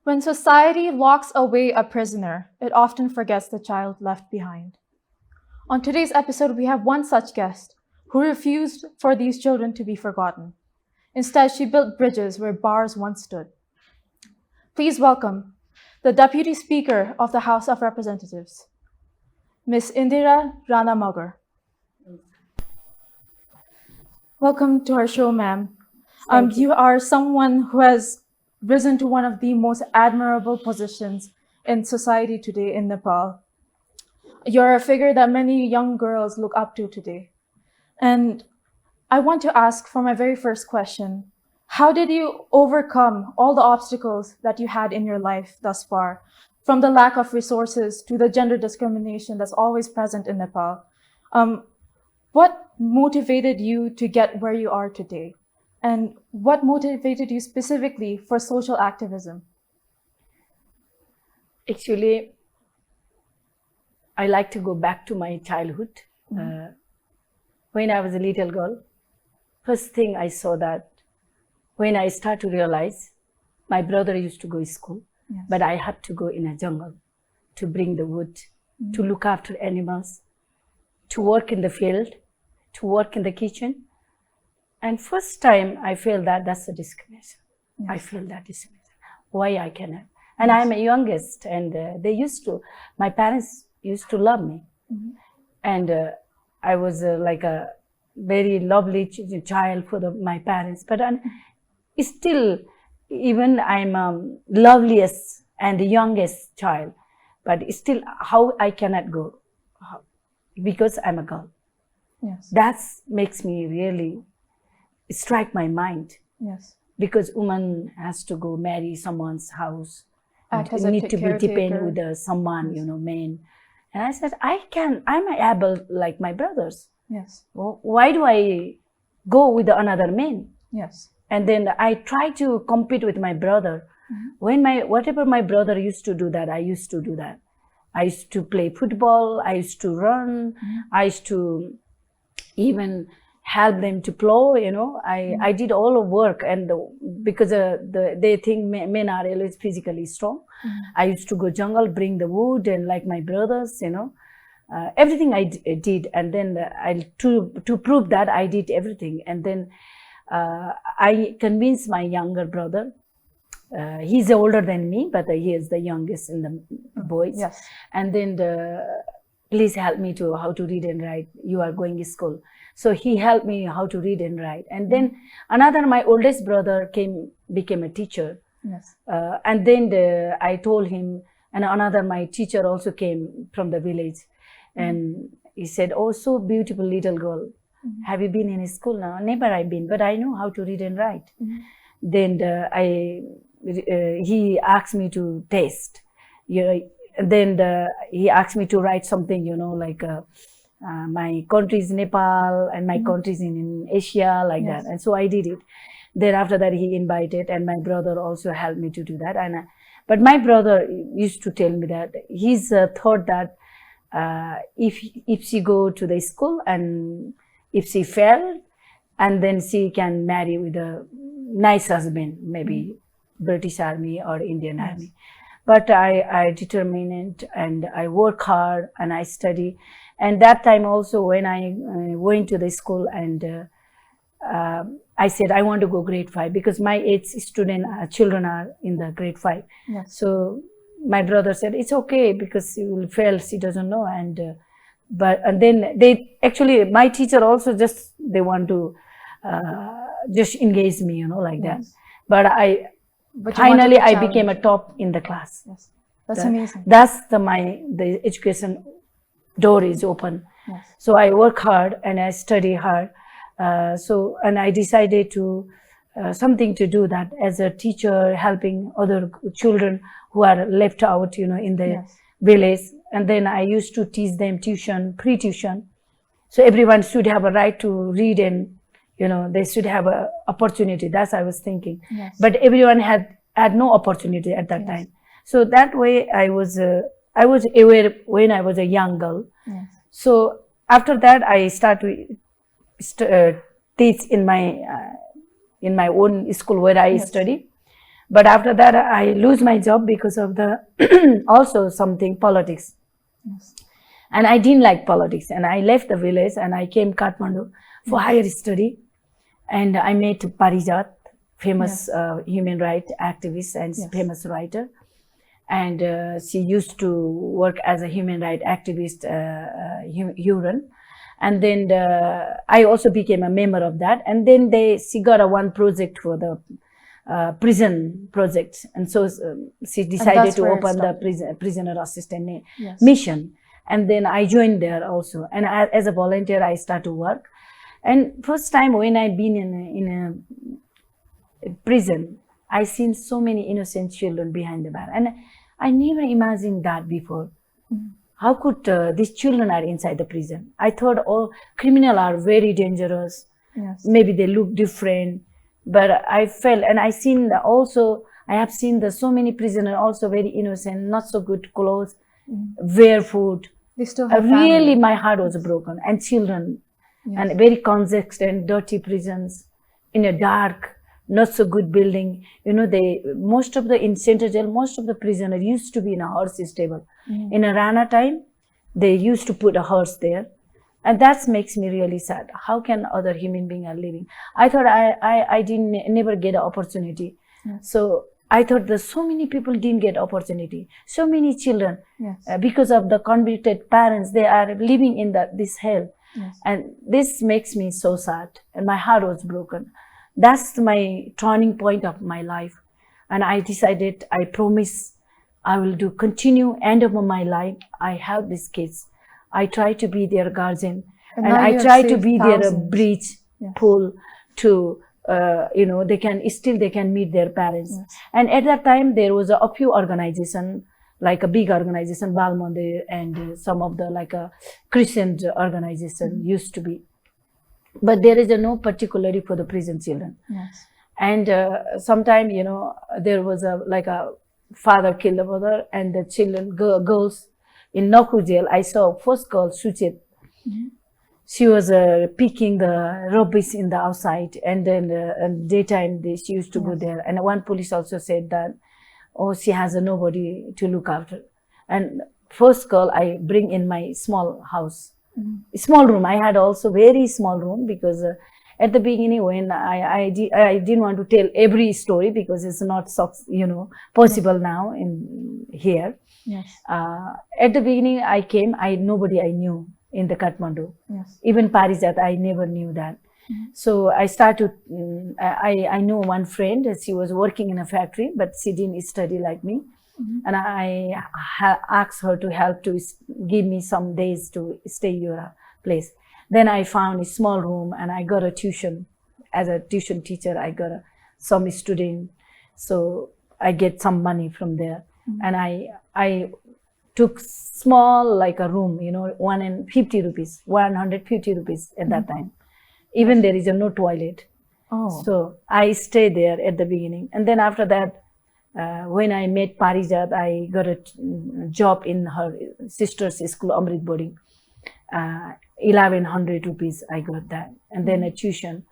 When society locks away a prisoner, it often forgets the child left behind. On today's episode, we have one such guest who refused for these children to be forgotten. Instead, she built bridges where bars once stood. Please welcome the Deputy Speaker of the House of Representatives, Ms. Indira Ranamagar. Welcome to our show, ma'am. You are someone who has risen to one of the most admirable positions in society today in Nepal. You're a figure that many young girls look up to today. And I want to ask for my very first question, how did you overcome all the obstacles that you had in your life thus far, from the lack of resources to the gender discrimination that's always present in Nepal? What motivated you to get where you are today? And what motivated you specifically for social activism? Actually, I like to go back to my childhood. When I was a little girl, first thing I saw that when I start to realize my brother used to go to school, but I had to go in a jungle to bring the wood, to look after animals, to work in the field, to work in the kitchen. And first time I feel that that's a discrimination. Yes. I feel that discrimination. Why I cannot? And I'm a youngest, and my parents used to love me. And I was like a very lovely child for my parents. But still, even I'm loveliest and the youngest child, but still how I cannot go? Because I'm a girl. Yes. That makes me really strike my mind. Yes. Because woman has to go marry someone's house, need to be dependent with someone, man. And I said, I'm able like my brothers. Yes. Well, why do I go with another man? Yes. And then I try to compete with my brother. Whatever my brother used to do that, I used to do that. I used to play football, I used to run, I used to even help them to plow, I did all of work, and because they think men are always physically strong. I used to go jungle, bring the wood, and like my brothers, everything I did. And then to prove that I did everything. And then I convinced my younger brother. He's older than me, but he is the youngest in the boys. Yes. And then please help me to how to read and write. You are going to school. So he helped me how to read and write. And then my oldest brother became a teacher. Yes. And then I told him, and my teacher also came from the village. And he said, oh, so beautiful little girl. Have you been in school now? Never I've been, but I know how to read and write. Then he asked me to taste. Then he asked me to write something, like my country is Nepal and my country is in Asia, like that. And so I did it. Then after that, he invited, and my brother also helped me to do that. But my brother used to tell me that he's thought that if she go to the school and if she failed, and then she can marry with a nice husband, maybe British Army or Indian Army. But I determined, and I work hard, and I study. And that time also, when I went to the school, and I said I want to go grade 5 because my age children are in the grade 5. Yes. So my brother said it's okay because she will fail. She doesn't know. And then my teacher also they want to just engage me, like that. But finally I became a top in the class. Yes. That's amazing. That's the education door is open. Yes. So I work hard and I study hard. And I decided to something to do that as a teacher, helping other children who are left out, in the village. And then I used to teach them free tuition. So everyone should have a right to read, and they should have an opportunity. That's what I was thinking. Yes. But everyone had no opportunity at that time. So that way I was aware when I was a young girl. Yes. So after that I started to teach in my own school where I study. But after that, I lose my job because of the also something politics. Yes. And I didn't like politics, and I left the village and I came Kathmandu for higher study. And I met Parijat, famous human rights activist and famous writer. And she used to work as a human rights activist, Huron. And then I also became a member of that. And then she got a one project for the prison project. And so she decided to open the prisoner assistant mission. And then I joined there also. And as a volunteer, I started to work. And first time when I've been in a prison, I seen so many innocent children behind the bar. And I never imagined that before. How could these children are inside the prison? I thought all criminals are very dangerous. Yes. Maybe they look different. But I felt, and I seen also, I have seen so many prisoners also very innocent, not so good clothes, barefoot. They still have really, my heart was broken. And children, and very congested, dirty prisons, in a dark, not so good building. You know, most of the in Central Jail, most of the prisoners used to be in a horse stable. In a Rana time, they used to put a horse there. And that makes me really sad. How can other human beings are living? I thought I never get an opportunity. So I thought that so many people didn't get opportunity. So many children, because of the convicted parents, they are living in this hell. And this makes me so sad. And my heart was broken. That's my turning point of my life. And I decided, I promise I will continue end of my life. I have these kids. I try to be their guardian. And I try to be their bridge, pull to, they can meet their parents. And at that time, there was a few organizations, like a big organization, Balmonde, and some of the like a Christian organization used to be. But there is no particularly for the prison children. And sometime, there was a father killed the mother, and the children, girls in Noku jail. I saw first girl, Sujeep. She was picking the rubbish in the outside, and then in daytime she used to go there. And one police also said that, oh, she has nobody to look after. And first girl I bring in my small house, small room. I had also very small room because at the beginning when I didn't want to tell every story because it's not possible now in here. At the beginning I came, nobody I knew in the Kathmandu. Even Parijat, I never knew that. So I started, I know one friend, she was working in a factory, but she didn't study like me. And I asked her to help to give me some days to stay your place. Then I found a small room and I got a tuition. As a tuition teacher, I got some student. So I get some money from there. And I took small, like a room, 150 rupees, 150 rupees at that time. Even there is no toilet. So I stayed there at the beginning. And then after that, when I met Parijat, I got a job in her sister's school, Amrit boarding. 1100 rupees, I got that. And then a tuition.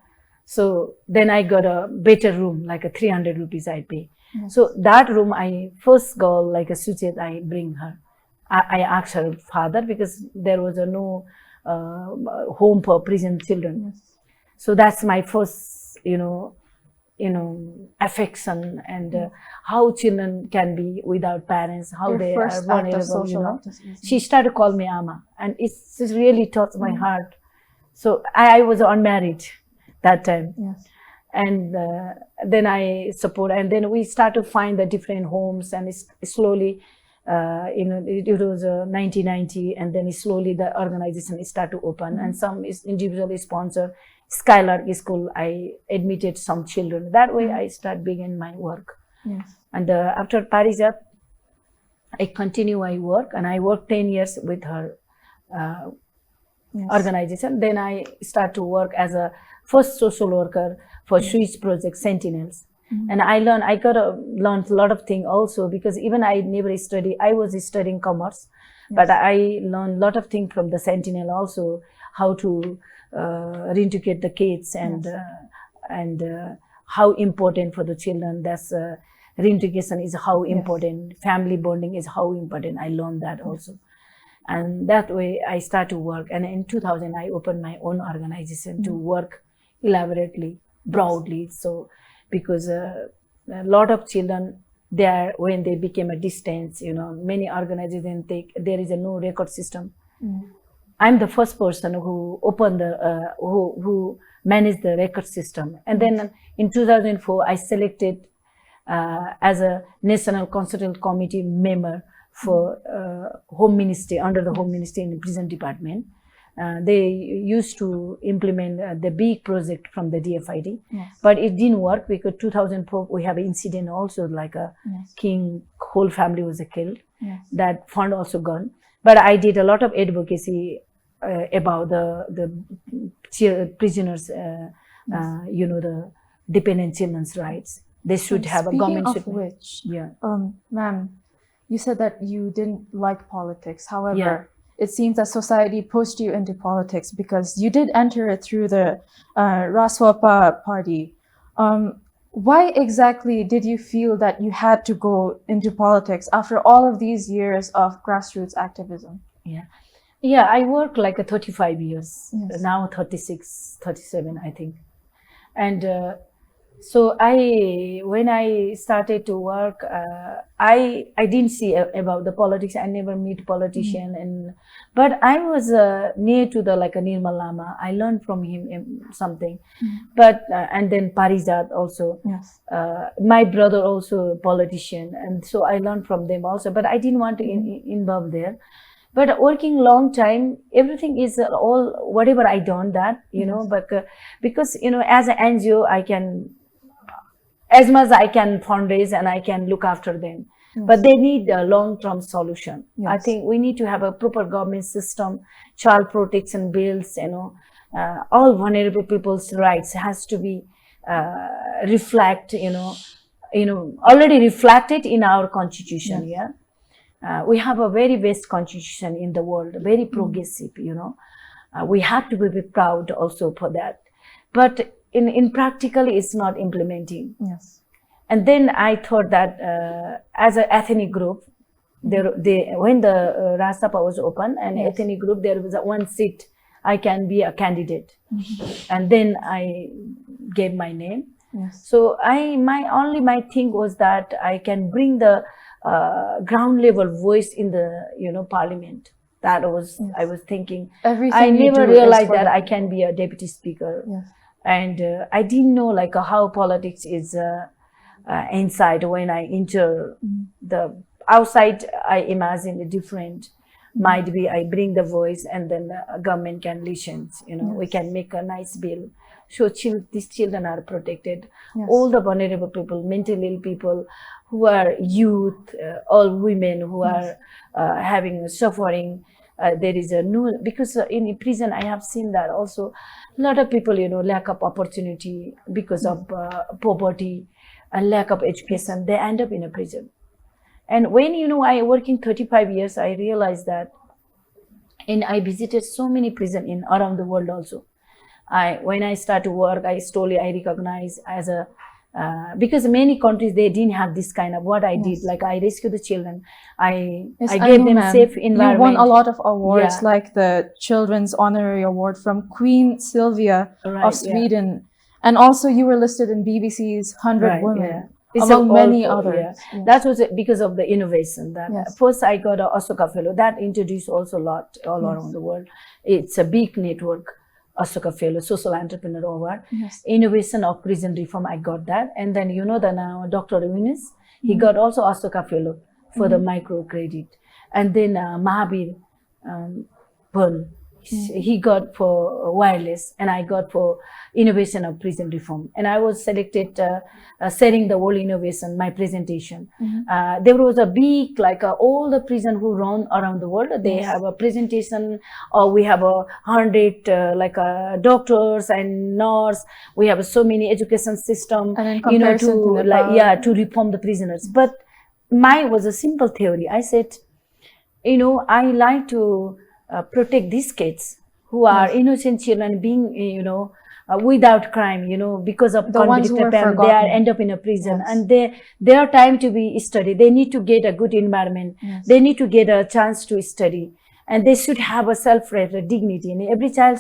So then I got a better room, like a 300 rupees I pay. So that room, first girl, like a Sujeet, I bring her. I asked her father because there was no home for prison children. So that's my first, affection and how children can be without parents, how they are vulnerable. She started to call me Ama, and it's just really touched my heart. So I was unmarried that time. And then I support, and then we start to find the different homes, and it's slowly, it was 1990, and then slowly the organization start to open, and some is individually sponsored. Skylark School, I admitted some children. That way I begin my work. And after Parijat, I continue my work, and I worked 10 years with her organization. Then I start to work as a first social worker for Swiss project Sentinels. And I learned a lot of things also, because even I never studied, I was studying commerce, but I learned a lot of things from the Sentinel also, how to reintegrate the kids and how important for the children. That's reintegration is how important, family bonding is how important. I learned that also. And that way I start to work. And in 2000, I opened my own organization to work elaborately, broadly. So, because a lot of children, when they became a distance, many organizations there is a no record system. I'm the first person who opened who managed the record system. And then in 2004, I selected as a National Consultative Committee member for Home Ministry, under the Home Ministry in the Prison Department. They used to implement the big project from the DFID, but it didn't work because 2004 we have an incident also, like a king, whole family was killed. That fund also gone. But I did a lot of advocacy about the prisoners, the dependent children's rights. They should have a government. Speaking of which, ma'am, you said that you didn't like politics. However, it seems that society pushed you into politics because you did enter it through the Raswapa party. Why exactly did you feel that you had to go into politics after all of these years of grassroots activism? Yeah, I worked like 35 years, now 36, 37, I think. And so when I started to work, I didn't see about the politics. I never meet politician, but I was near to the like a Nirmal Lama. I learned from him something. But and then Parijat also. My brother also a politician, and so I learned from them also. But I didn't want to involve there. But working long time, everything is all whatever I done that But because as an NGO, I can. As much as I can fundraise and I can look after them. But they need a long-term solution. I think we need to have a proper government system, child protection bills, all vulnerable people's rights has to be already reflected in our constitution. We have a very best constitution in the world, very progressive, we have to be proud also for that. But in practically, it's not implementing. And then I thought that as an ethnic group, when the Rasapa was open and ethnic group, there was one seat I can be a candidate. And then I gave my name. So my thing was that I can bring the ground level voice in the parliament. That was I was thinking. I never realized that I can be a deputy speaker. And I didn't know like how politics is inside. When I enter the outside, I imagine a different. Might be I bring the voice and then the government can listen. We can make a nice bill. So these children are protected. All the vulnerable people, mentally ill people, who are youth, all women who are having suffering. There is because in prison I have seen that also a lot of people lack of opportunity because of poverty and lack of education. They end up in a prison. And when I working 35 years, I realized that, and I visited so many prisons around the world also. When I start to work, I recognize as a because many countries they didn't have this kind of what I did. Like I rescued the children. I gave them safe environment. You won a lot of awards, like the Children's Honorary Award from Queen Sylvia of Sweden, and also you were listed in BBC's 100 Women. Among many others. That was because of the innovation. That first I got a Ashoka Fellow that introduced also a lot all around the world. It's a big network. Ashoka Fellow, Social Entrepreneur Award, Innovation of Prison Reform, I got that. And then now Dr. Eunice, he got also Ashoka Fellow for the microcredit. And then Mahabir Pearl, he got for wireless, and I got for innovation of prison reform. And I was selected setting the whole innovation, my presentation. There was a big, all the prison who run around the world, they have a presentation, or we have 100 doctors and nurse. We have so many education system, to reform the prisoners. But mine was a simple theory. I said, I like to protect these kids who are innocent children being, without crime, because of The ones who conflict, were they are forgotten. end up in a prison, Yes. and their time to be studied. They need to get a good environment. Yes. They need to get a chance to study, and they should have a dignity. And every child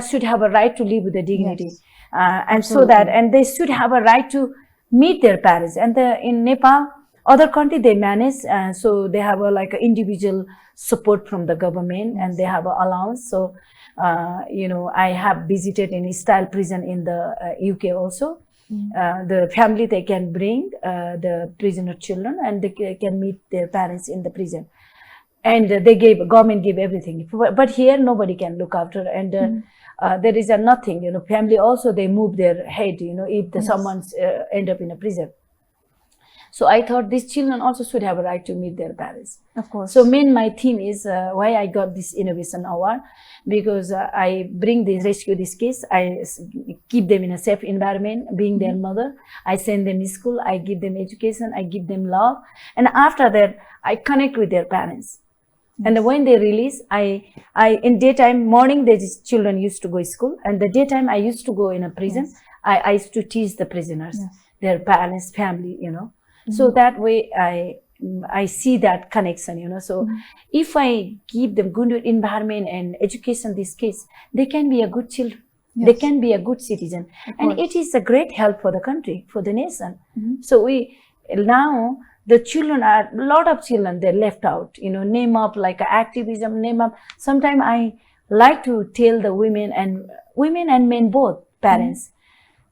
should have a right to live with a dignity. Yes. And so that, and they should have a right to meet their parents. And in Nepal, other country, they manage, so they have a individual support from the government, and they have an allowance. So I have visited in style prison in the UK also. The family, they can bring the prisoner children, and they can meet their parents in the prison, and government gave everything. But here nobody can look after, and there is nothing. Family also, they move their head, if someone's end up in a prison. So I thought these children also should have a right to meet their parents. Of course. So my theme is why I got this innovation award, because I rescue this case. I keep them in a safe environment, being their mother. I send them to school. I give them education. I give them love. And after that, I connect with their parents. Yes. And when they release, I in daytime, morning, these children used to go to school. And the daytime, I used to go in a prison. Yes. I used to teach the prisoners, their parents, family, So that way, I see that connection, So if I give them good environment and education, these kids, they can be a good children. Yes. They can be a good citizen. And it is a great help for the country, for the nation. So now the children a lot of children, they're left out, name up activism, name up. Sometimes I like to tell the women and men both, parents,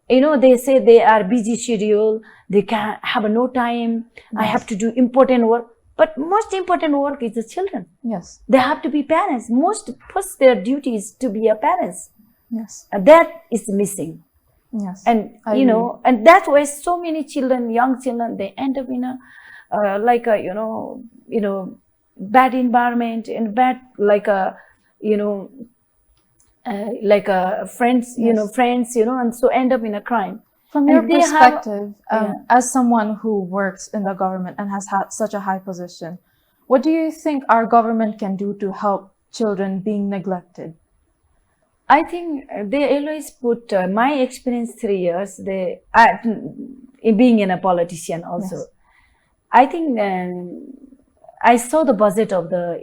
they say they are busy schedule, they can have no time. Yes. I have to do important work. But most important work is the children. Yes. They have to be parents. First their duty is to be a parents. Yes. And that is missing. Yes. And, and that's why so many children, young children, they end up in bad environment and bad, friends, friends, and so end up in a crime. From your perspective, as someone who works in the government and has had such a high position, what do you think our government can do to help children being neglected? I think they always put, my experience 3 years, being in a politician also. Yes. I think I saw the budget of the,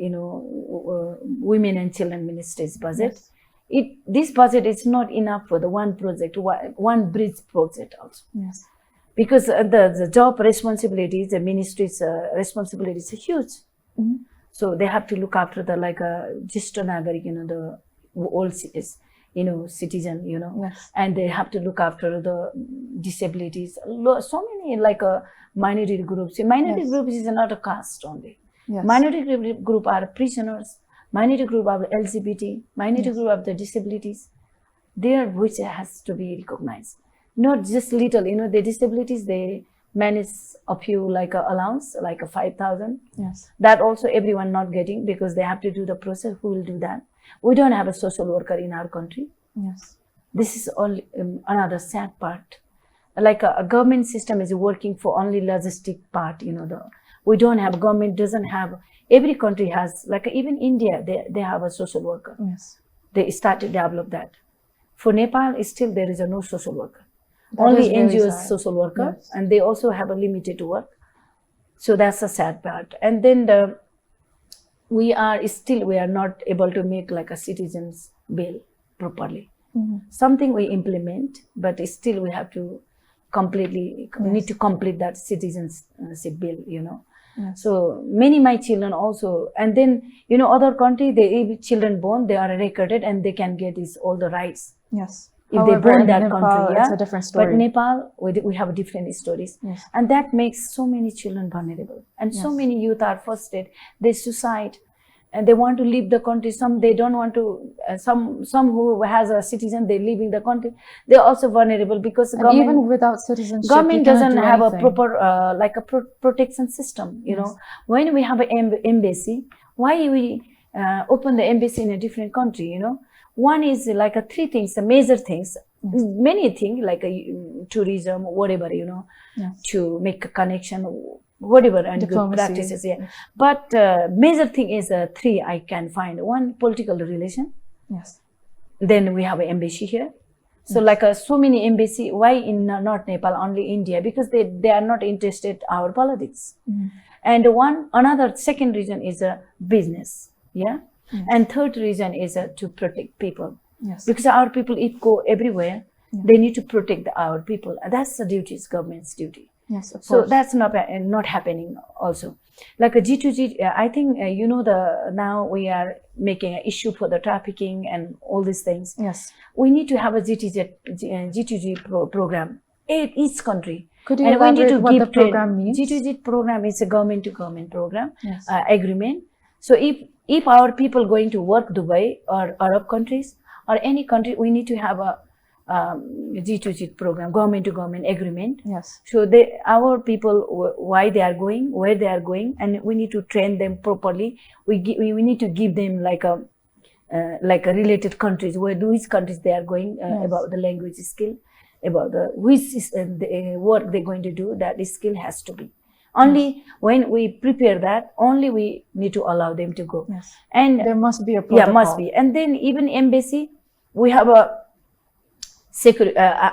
Women and Children Ministries budget. Yes. This budget is not enough for the one project, one bridge project also. Yes. Because the job responsibilities, the ministry's responsibilities are huge. So they have to look after the Jishta Nagarik, the old citizen, Yes. And they have to look after the disabilities. So many minority groups. Minority groups is not a caste only. Yes. Minority group are prisoners. Minority group of LGBT, minority group of the disabilities, their voice has to be recognized. Not just little, the disabilities, they manage a few allowance, 5,000. Yes. That also everyone not getting, because they have to do the process. Who will do that? We don't have a social worker in our country. Yes. This is all another sad part. A government system is working for only logistic part, we don't have, government doesn't have. Every country has, even India, they have a social worker. Yes. They started to develop that. For Nepal, still there is no social worker. Only NGOs social worker, yes. And they also have a limited work. So that's a sad part. And then we are not able to make a citizens bill properly. Something we implement, but still we have to need to complete that citizenship bill, Yes. So many my children also, and then other country, children born, they are recorded and they can get all the rights. Yes. If they born that Nepal, country, it's a different story. But Nepal, we have different stories. Yes. And that makes so many children vulnerable. And so many youth are frustrated. They suicide and they want to leave the country. Some they don't want to. Some who has a citizen, they leaving the country. They're also vulnerable because even without citizenship, government doesn't have anything. a proper protection system. Yes. When we have an embassy, why we open the embassy in a different country? One is three things, major things. Yes. Many things tourism, whatever, Yes. to make a connection, whatever, and good practices. Yeah. Yes. But major thing is three I can find. One, political relation. Yes. Then we have an embassy here. So like so many embassy, why in not Nepal, only India? Because they are not interested our politics. And another second reason is a business, yeah. And third reason is to protect people. Yes. Because our people, if go everywhere, they need to protect our people. That's the duty, government's duty. Yes, of So course. that's not happening also. Like a G2G, I think now we are making an issue for the trafficking and all these things. Yes. We need to have a G2G program in each country. Could you and we need elaborate to what give the program means? G2G program is a government to government program. Yes. Agreement. So if our people going to work Dubai or Arab countries or any country, we need to have a G2G program, government to government agreement. Yes. So our people, why they are going, where they are going, and we need to train them properly. We need to give them like a related countries, which countries they are going, about the language skill, about the work they're going to do. That skill has to be. Only when we prepare that, only we need to allow them to go. Yes. And there must be a protocol. Yeah, must be. And then even embassy, we have a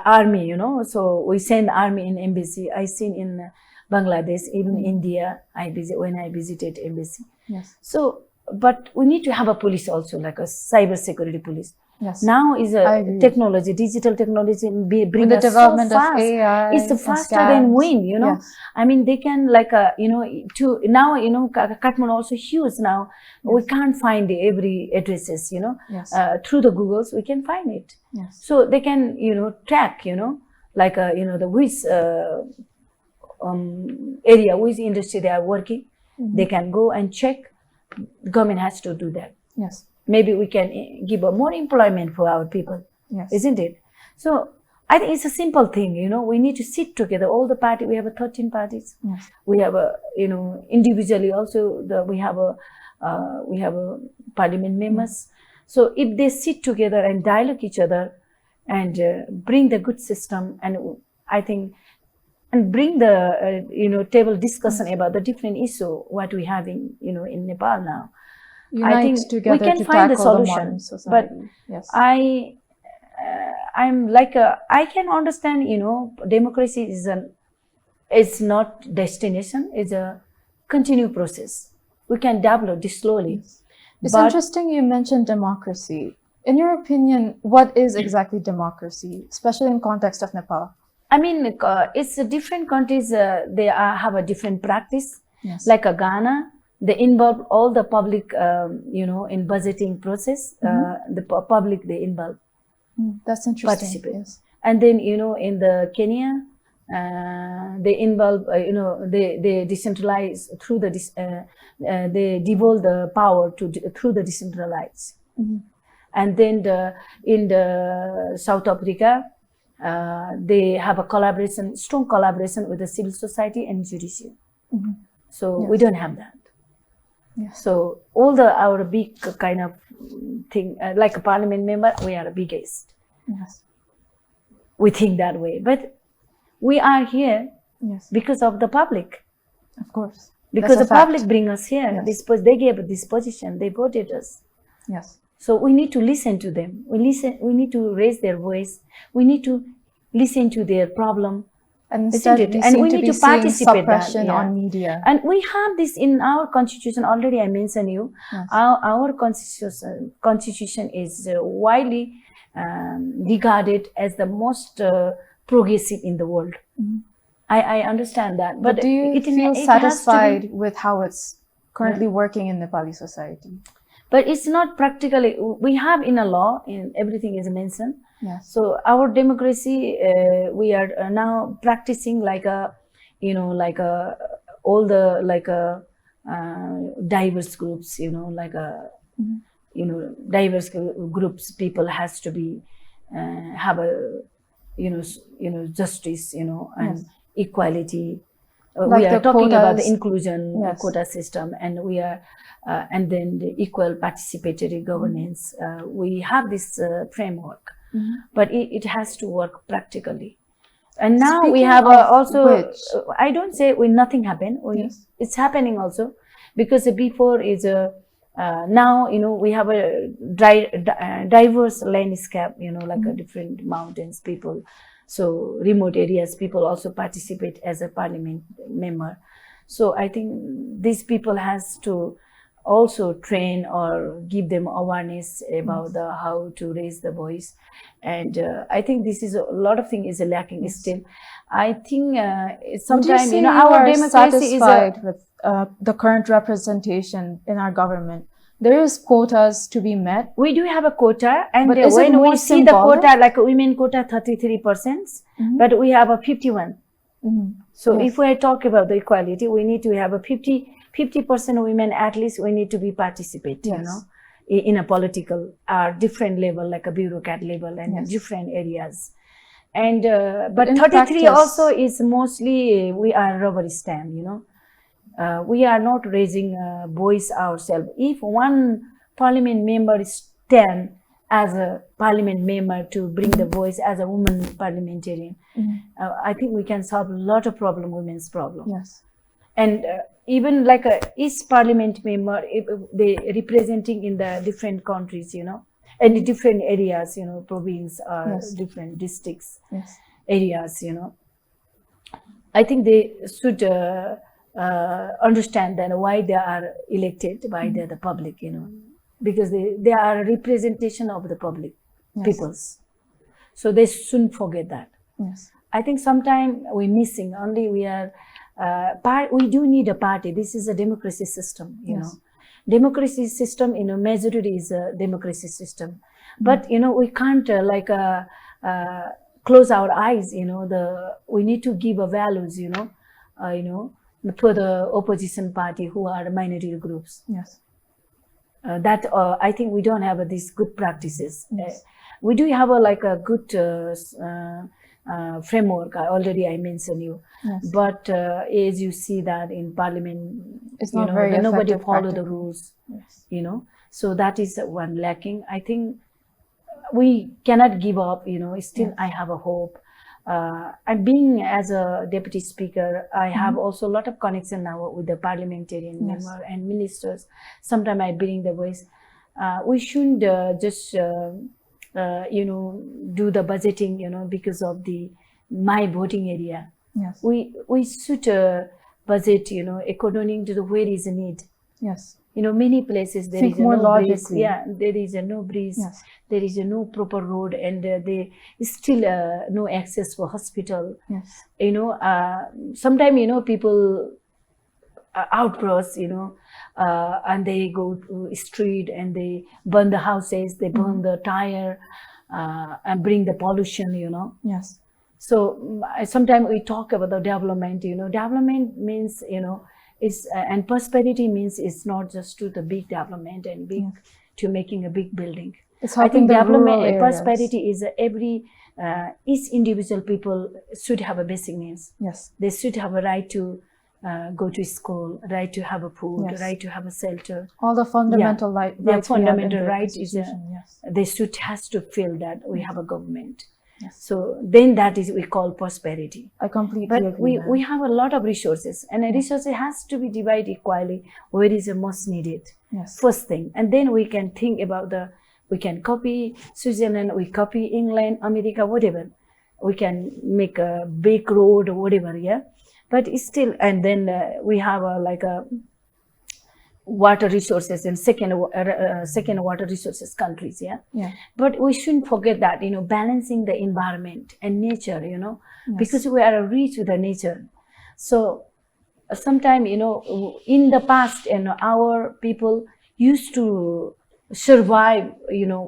army, so we send army in embassy. I seen in Bangladesh, even India, when I visited embassy. Yes. So, but we need to have a police also, like a cyber security police. Yes. Now is a technology, digital technology, bring the us development so fast. of AI. It's faster than wind, Yes. I mean, they can to now, Kathmandu also huge now. Yes. We can't find every addresses, Yes. Through the Googles, we can find it. Yes. So they can, track, the which area, which industry they are working. They can go and check. Government has to do that. Yes. Maybe we can give more employment for our people. Yes. Isn't it? So I think it's a simple thing, we need to sit together, all the parties. We have 13 parties. Yes. We have individually also, we have a parliament members. So if they sit together and dialogue each other and bring the good system, and I think, and bring the, table discussion about the different issue, what we have in Nepal now. Unite I think together we can to find the tackle solution, but yes. I'm I can understand, democracy is not destination, it's a continued process. We can develop this slowly. Yes. It's interesting you mentioned democracy. In your opinion, what is exactly democracy, especially in context of Nepal? I mean, it's different countries, they have a different practice. Yes. Like Ghana, they involve all the public, in budgeting process. The public they involve. That's interesting. Participate. Yes. And then in the Kenya, they involve, they decentralize through the they devolve the power through the decentralized. And then in the South Africa, they have a strong collaboration with the civil society and judiciary. So we don't have that. Yes. So all our big kind of thing, like a parliament member, we are the biggest. Yes. We think that way, but we are here because of the public. Of course. Because the public bring us here. Yes. They gave this position. They voted us. Yes. So we need to listen to them. We need to raise their voice. We need to listen to their problem. And instead, we need to participate suppression on media. And we have this in our constitution already. I mentioned you. Yes. Our constitution is widely regarded as the most progressive in the world. I understand that. But do you feel satisfied with how it's currently working in Nepali society? But it's not practically. We have in a law, in everything is mentioned. Yes. So our democracy, we are now practicing all the diverse groups, diverse groups. People has to be have a justice, and equality. We are talking about the inclusion quota system, and we are and then the equal participatory governance. We have this framework. But it has to work practically. And now we have also, I don't say nothing happened. It's happening also, because before is Now, we have a diverse landscape, like a different mountains, people. So remote areas, people also participate as a parliament member. So I think these people has to also train or give them awareness about how to raise the voice. And I think this is a lot of things is lacking still. I think sometimes, our democracy is satisfied with the current representation in our government. There is quotas to be met. We do have a quota, and But is it when more we see the symbolic? quota, like a women quota, 33%, but we have a 51. So if we talk about the equality, we need to have a 50% women at least. We need to be participate, in a political different level, like a bureaucrat level and different areas. And but 33 practice, also is mostly we are rubber stamp, we are not raising voice ourselves. If one parliament member stand as a parliament member to bring the voice as a woman parliamentarian, I think we can solve a lot of problem, women's problem. Yes. And even like each parliament member, if they representing in the different countries, and the different areas, province or different districts, areas, I think they should understand that why they are elected by the public, because they are a representation of the public peoples. So they shouldn't forget that. Yes. I think sometimes we're missing, only we are, we do need a party. This is a democracy system, Democracy system, majority is a democracy system. But, we can't close our eyes, we need to give a values, for the opposition party who are minority groups. Yes. That I think we don't have these good practices. We do have a good framework. Already I mentioned you, but as you see that in parliament, it's not very nobody effective follow the rules. So that is one lacking. I think we cannot give up. Still I have a hope. And being as a deputy speaker, I have also a lot of connection now with the parliamentarian member and ministers. Sometimes I bring the voice. We shouldn't just do the budgeting, because of my voting area. Yes. We should budget, according to where is the need. Yes. Many places there is more no breeze. logically. Yeah, there is no breeze. Yes. There is no proper road, and there is still no access for hospital. Yes. Sometimes people outburst, and they go to street and they burn the houses, they burn the tire, and bring the pollution. Yes. So sometimes we talk about the development. Development means and prosperity means it's not just to the big development and big to making a big building. It's I think the development rural and areas. prosperity is each individual people should have a basic needs. Yes. They should have a right to go to school, right to have a food, right to have a shelter. All the fundamental rights. Their fundamental right right is they has to feel that we have a government. Yes. So then that is we call prosperity. I completely But agree. we have a lot of resources, and resources has to be divided equally where is the most needed. Yes. First thing, and then we can think about we can copy Switzerland, we copy England, America, whatever. We can make a big road or whatever, But it's still, and then we have a water resources and second water resources countries, But we shouldn't forget that, balancing the environment and nature, because we are rich with the nature. So sometimes, in the past, our people used to survive,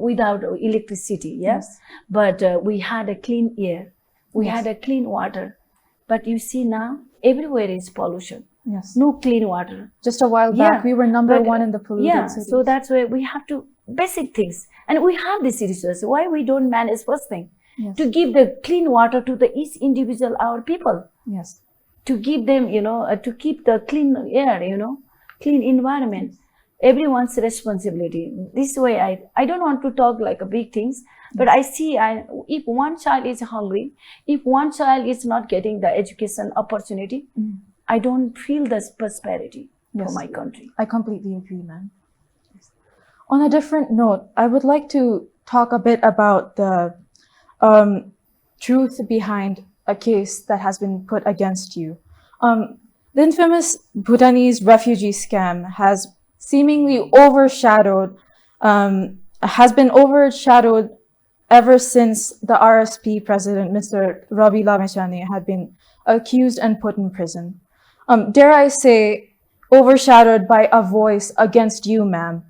without electricity, Yes. But we had a clean air, we had a clean water. But you see now, everywhere is pollution. Yes. No clean water. Just a while back, we were number one in the polluted cities. So that's why we have to basic things, and we have this resource. Why we don't manage first thing to give the clean water to each individual our people? Yes. To give them, to keep the clean air, clean environment. Everyone's responsibility. This way, I don't want to talk like a big things, but I see if one child is hungry, if one child is not getting the education opportunity, I don't feel this prosperity for my country. I completely agree, ma'am. Yes. On a different note, I would like to talk a bit about the truth behind a case that has been put against you. The infamous Bhutanese refugee scam has seemingly has been overshadowed ever since the RSP president, Mr. Ravi Lamechani, had been accused and put in prison. Dare I say, overshadowed by a voice against you, ma'am.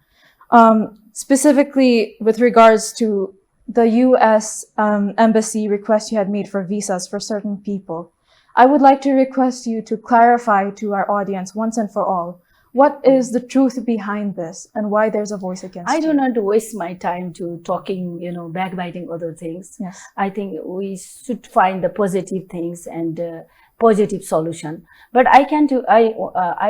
Specifically with regards to the US embassy request you had made for visas for certain people. I would like to request you to clarify to our audience once and for all, what is the truth behind this and why there's a voice against I you? don't want to waste my time to talking, backbiting other things. Yes. I think we should find the positive things and positive solution. But I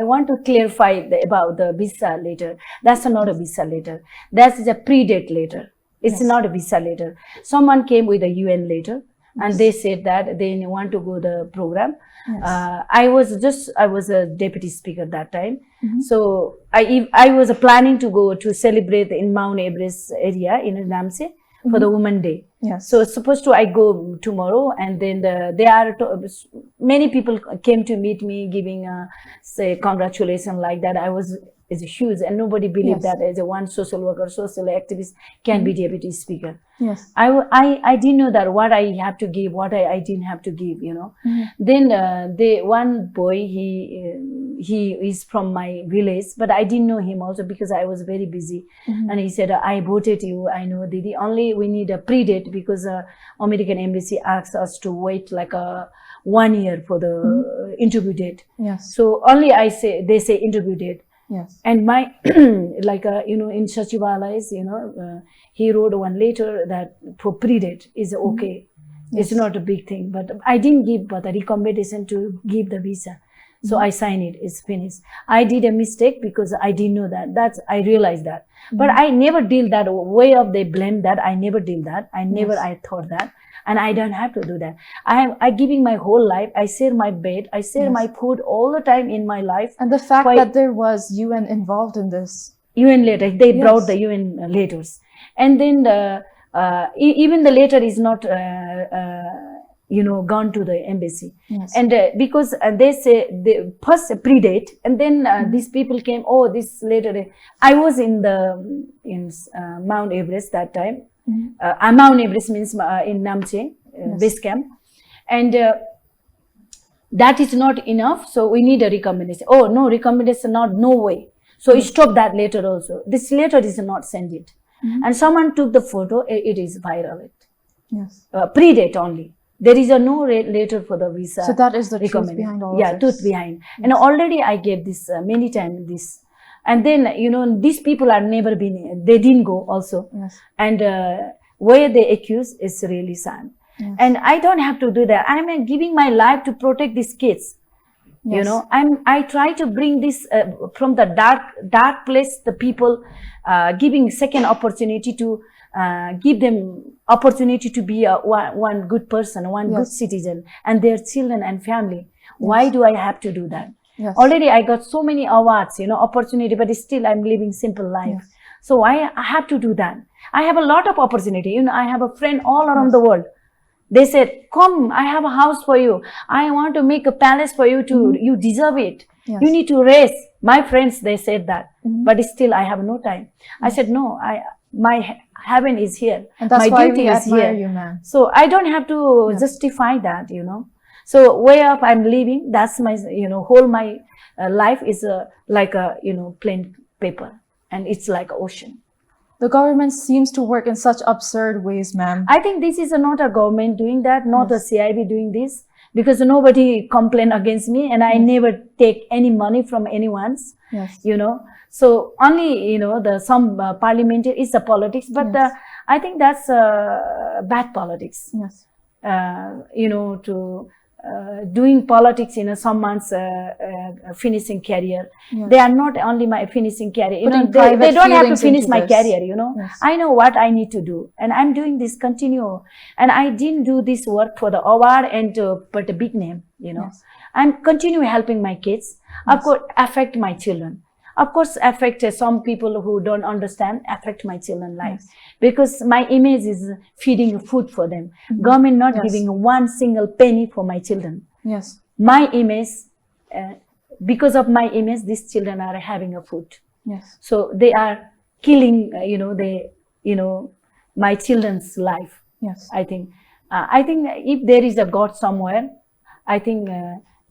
want to clarify about the visa letter. That's not a visa letter. That is a pre-date letter. It's not a visa letter. Someone came with a UN letter and they said that they want to go the program. Yes. I was a deputy speaker that time. So I was planning to go to celebrate in Mount Everest area in Namche for the Women Day. Yes. So supposed to I go tomorrow, and then many people came to meet me, giving say congratulations like that. It's huge, and nobody believed that as a one social worker, social activist can be deputy speaker. Yes. I didn't know that what I have to give, what I didn't have to give, Then one boy, he is from my village, but I didn't know him also because I was very busy. And he said, I voted you, I know Didi, only we need a pre-date because American embassy asked us to wait like 1 year for the interview date. Yes. So only they say interview date. Yes. And my, like, in Sachivalayas, he wrote one letter that for pre-date is okay. Yes. It's not a big thing, but I didn't give but a recommendation to give the visa. So I signed it, it's finished. I did a mistake because I didn't know that. I realized that. But I never deal that way of they blame that. I never deal that. I thought that. And I don't have to do that. I giving my whole life. I share my bed. I share my food all the time in my life. And the fact that there was UN involved in this. UN letter. They brought the UN letters. And then even the letter is not, gone to the embassy. Yes. And because they say they first predate, and then these people came, this letter. I was in Mount Everest that time. Mount Everest means in Namche, base camp. And that is not enough. So we need a recommendation. Oh, no, recommendation, no way. So stop that letter also. This letter is not sent it. And someone took the photo, it is viral. Yes. Predate only. There is no letter for the visa. So that is the truth behind all of this. Yeah, truth behind. Yes. And already I gave this many times this. And then, these people are never been, they didn't go also. Yes. And where they accuse is really sad. Yes. And I don't have to do that. I'm giving my life to protect these kids. Yes. I try to bring this from the dark place, the people, giving second opportunity to give them opportunity to be one good person, one good citizen, and their children and family. Yes. Why do I have to do that? Yes. Already I got so many awards, opportunity, but still I'm living simple life. Yes. So I have to do that. I have a lot of opportunity. I have a friend all around the world. They said, come, I have a house for you. I want to make a palace for you too. You deserve it. Yes. You need to raise. My friends, they said that. But still I have no time. I said, no, my heaven is here. And that's my why duty we is admire here. You, man. So I don't have to justify that, So way up I'm living, that's my, whole my life is like a, plain paper, and it's like ocean. The government seems to work in such absurd ways, ma'am. I think this is not a government doing that, not a CIB doing this, because nobody complain against me, and I never take any money from anyone's, So only, some parliamentary is the politics, but I think that's bad politics. Yes. To doing politics in someone's finishing career. Yes. They are not only my finishing career. They don't have to finish my career, Yes. I know what I need to do. And I'm doing this continue. And I didn't do this work for the award and to put a big name, Yes. I'm continue helping my kids. Of course, affect my children. of course affect some people who don't understand, affect my children's life. Because my image is feeding food for them. Government not giving one single penny for my children. Yes. My image, because of my image, these children are having a food. Yes. So they are killing, my children's life. Yes. I think if there is a God somewhere, I think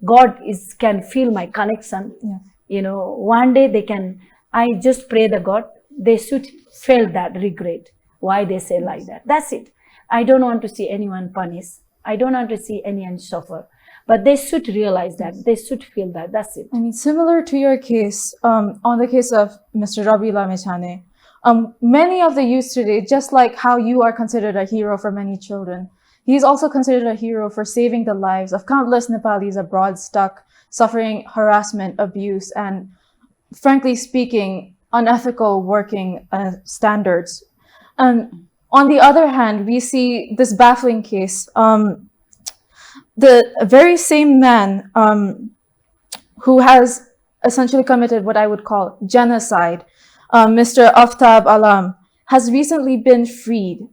God can feel my connection. Yes. One day they can. I just pray the God they should feel that regret. Why they say like that? That's it. I don't want to see anyone punished. I don't want to see anyone suffer. But they should realize that. They should feel that. That's it. I mean, similar to your case, on the case of Mr. Rabila Mechane, many of the youth today, just like how you are considered a hero for many children, he is also considered a hero for saving the lives of countless Nepalis abroad stuck, suffering harassment, abuse, and frankly speaking, unethical working standards. And on the other hand, we see this baffling case. The very same man who has essentially committed what I would call genocide, Mr. Aftab Alam, has recently been freed.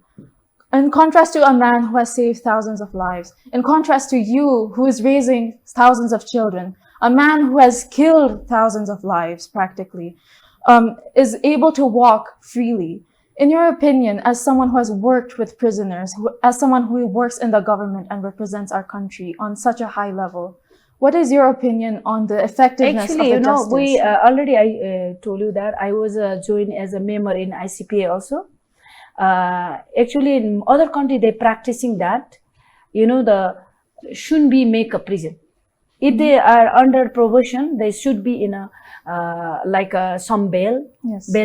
In contrast to a man who has saved thousands of lives, in contrast to you who is raising thousands of children, a man who has killed thousands of lives practically, is able to walk freely. In your opinion, as someone who has worked with prisoners, as someone who works in the government and represents our country on such a high level, what is your opinion on the effectiveness of the justice? We already I told you that I was joined as a member in ICPA also. Actually, in other countries they practicing that. Shouldn't be make a prison. If they are under probation, they should be in a some bail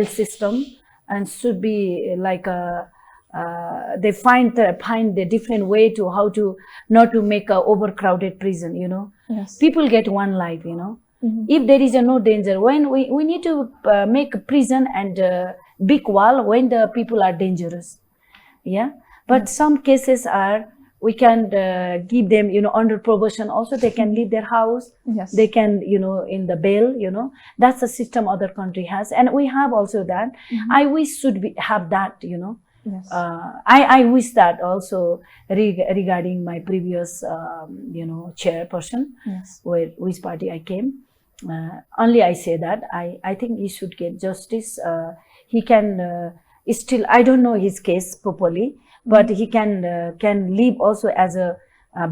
system. And should be like they find the different way to how to not to make a overcrowded prison. Yes. People get one life. If there is no danger, when we need to make a prison and big wall when the people are dangerous. But some cases are we can give them under probation also. They can leave their house. Yes. They can in the bail. That's the system other country has, and we have also that. I wish should have that. Yes. I wish that also regarding my previous chairperson. Yes. Which party I came. Only I say that I think he should get justice. He can still, I don't know his case properly, but he can live also as a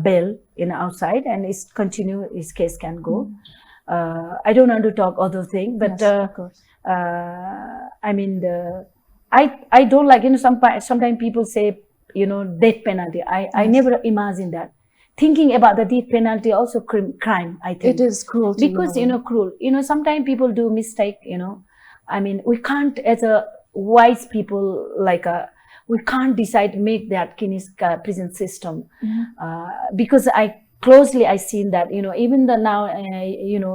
bail in outside, and continue his case can go. I don't want to talk other thing, but of course. I mean I don't like sometimes people say death penalty. I never imagine that. Thinking about the death penalty also crime. I think it is cruelty because cruel. Sometimes people do mistake. I mean we can't as a wise people we can't decide make that prison system because I seen that even the now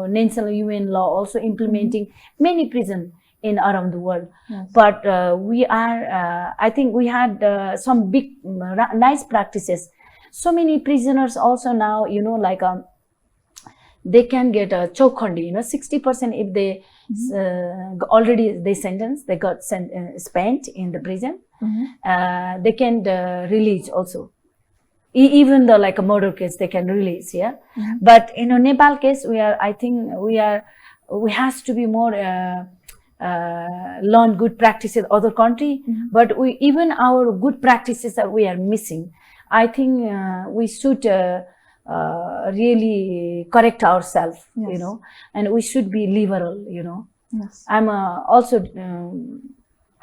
national UN law also implementing many prison in around the world. Yes. But we are I think we had some big nice practices. So many prisoners also now they can get a chokhandi 60% if they already they sentenced, they got spent in the prison. They can release also. Even the a murder case they can release. But in a Nepal case I think we has to be more learn good practices other country. But even our good practices that we are missing. I think we should really correct ourselves. And we should be liberal. Yes. I'm also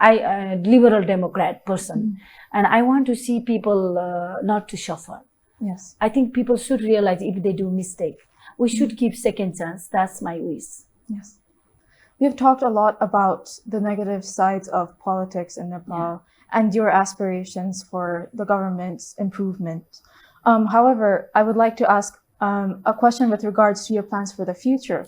a liberal Democrat person, and I want to see people not to suffer. Yes. I think people should realize if they do mistake, we should give second chance. That's my wish. Yes. We have talked a lot about the negative sides of politics in Nepal and your aspirations for the government's improvement. However, I would like to ask a question with regards to your plans for the future.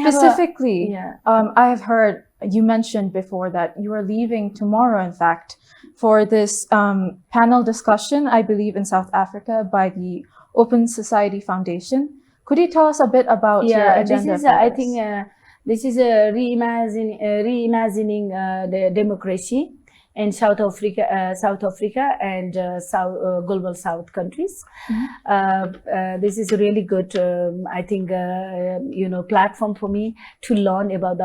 Specifically, I have heard you mentioned before that you are leaving tomorrow, in fact, for this panel discussion, I believe, in South Africa by the Open Society Foundation. Could you tell us a bit about your agenda? This is, I think, This is a reimagining the democracy in South Africa and global South countries. This is a really good, I think, platform for me to learn about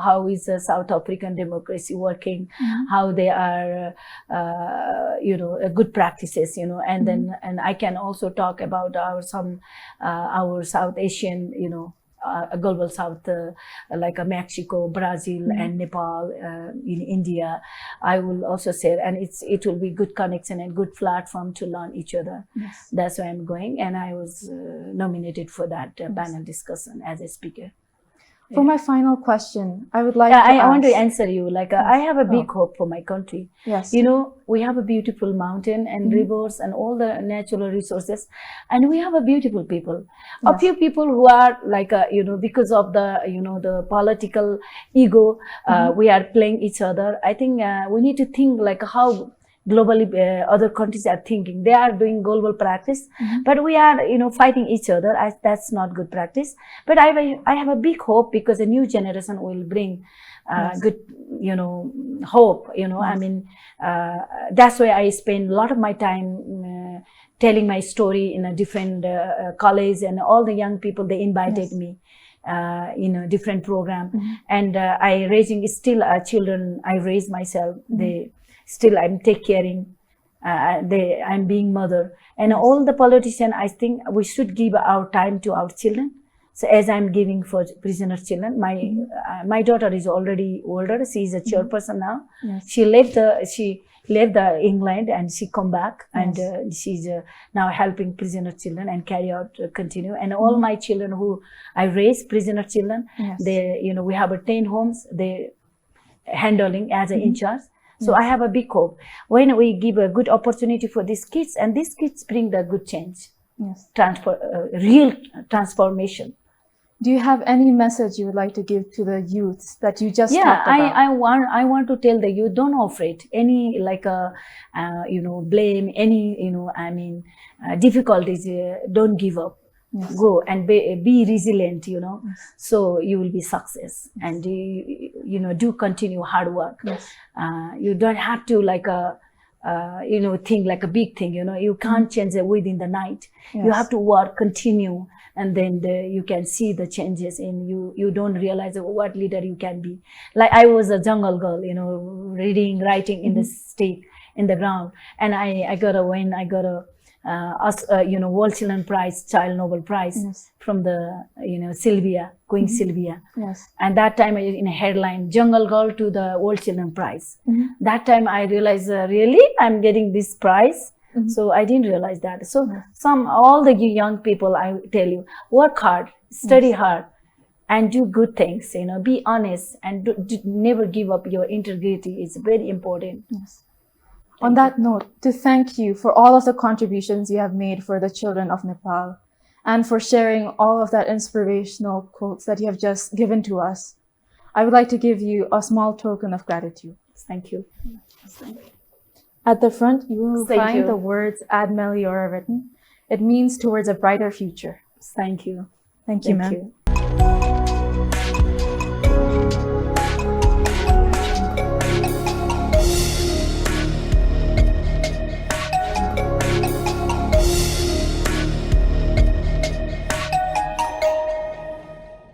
how is the South African democracy working, how they are, a good practices, and then I can also talk about our South Asian, a global South, like Mexico, Brazil, and Nepal, in India. I will also say, and it will be good connection and good platform to learn each other. Yes. That's why I'm going, and I was nominated for that panel discussion as a speaker. For my final question, I would like I want to answer you. I have a big hope for my country. Yes. We have a beautiful mountain and rivers and all the natural resources, and we have a beautiful people. Yes. A few people who are because of the political ego, we are playing each other. I think we need to think like how globally other countries are thinking. They are doing global practice, but we are fighting each other. That's not good practice. But I have a big hope, because a new generation will bring good hope. I mean, that's why I spend a lot of my time telling my story in a different college, and all the young people, they invited me in a different program, and I raising still children. I raise myself. Still I'm take caring, I'm being mother, and all the politicians, I think we should give our time to our children. So as I'm giving for prisoner children, my daughter is already older. She is a chairperson now. Yes. She left the England, and she come back, and she's now helping prisoner children and carry out continue. And all my children who I raise, prisoner children, they we have 10 homes. They handling as an in charge. So I have a big hope when we give a good opportunity for these kids, and these kids bring the good change, real transformation. Do you have any message you would like to give to the youth that you just talked about? I want to tell the youth, don't afraid any blame, any difficulties. Don't give up. Yes. Go and be resilient, so you will be success. Yes. And do continue hard work. Yes. You don't have to think like a big thing, you can't change it within the night. Yes. You have to work, continue, and then you can see the changes in you. You don't realize what leader you can be. Like I was a jungle girl, reading, writing in the stick, in the ground, and I got a World Children Prize, Child Nobel Prize from the Sylvia, Queen Sylvia. Yes. And that time in a headline, Jungle Girl to the World Children Prize. That time I realized, really, I'm getting this prize. So I didn't realize that. So all the young people, I tell you, work hard, study hard, and do good things. Be honest, and never give up your integrity. It's very important. Yes. On that note, to thank you for all of the contributions you have made for the children of Nepal, and for sharing all of that inspirational quotes that you have just given to us, I would like to give you a small token of gratitude. Thank you. At the front, you will find the words Ad Meliora written. It means towards a brighter future. Thank you. Thank you, ma'am.